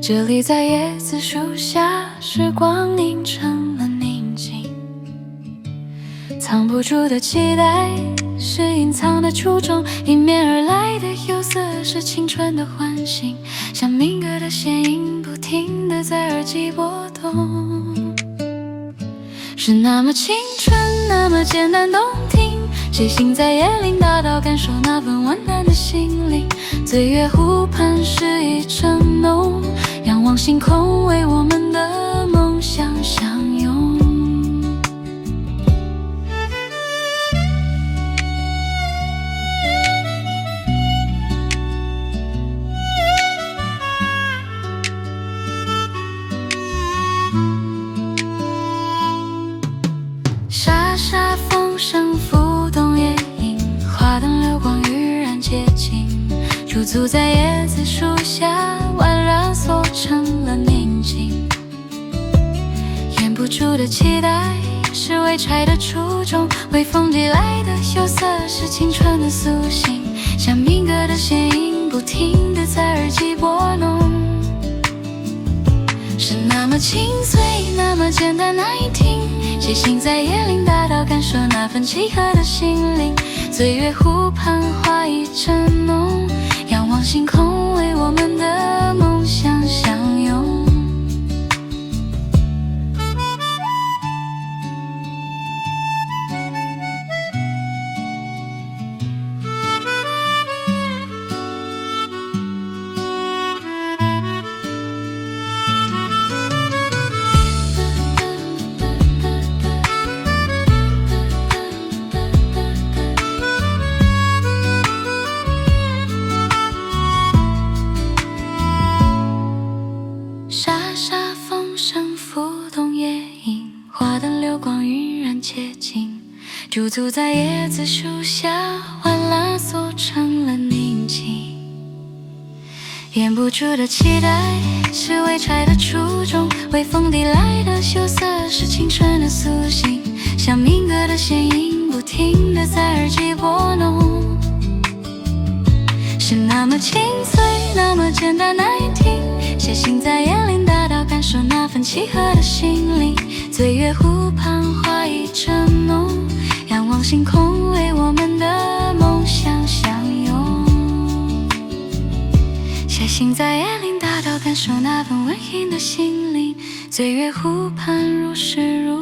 这里在椰子树下，时光凝成了宁静。藏不住的期待，是隐藏的初衷。迎面而来的忧色，是青春的唤醒。像民歌的弦音，不停地在耳际波动。是那么青春，那么简单动听。谁行在椰林大道，感受那份温暖的心灵。醉月湖畔，诗意正浓。仰望星空，为我们的梦想相拥。沙沙风声拂动夜莺，花灯流光晕染街景。驻足在椰子树下，宛然缩成了宁静。掩不住的期待，是未拆的初衷。微风递来的羞涩，是青春的苏醒。像民歌的弦音，不停地在耳际拨弄。是那么清脆，那么简单难以听。谁行在椰林大道，感受那份契合的心灵。醉月湖畔，花意正浓。仰望星空，为我们的梦想相拥。沙沙风声拂动夜莺，花灯流光晕染街景。驻足在椰子树下，晚蓝缩成了宁静。掩不住的期待，是未拆的初衷。微风递来的羞涩，是青春的苏醒。像民歌的弦音，不停地在耳际拨弄。是那么清脆，那么简单难以听。谁行在椰林大道，感受那份契合的心灵。醉月湖畔，花意正浓。仰望星空，为我们的梦想相拥。谁行在椰林大道，感受那份温馨的心灵。醉月湖畔，如诗如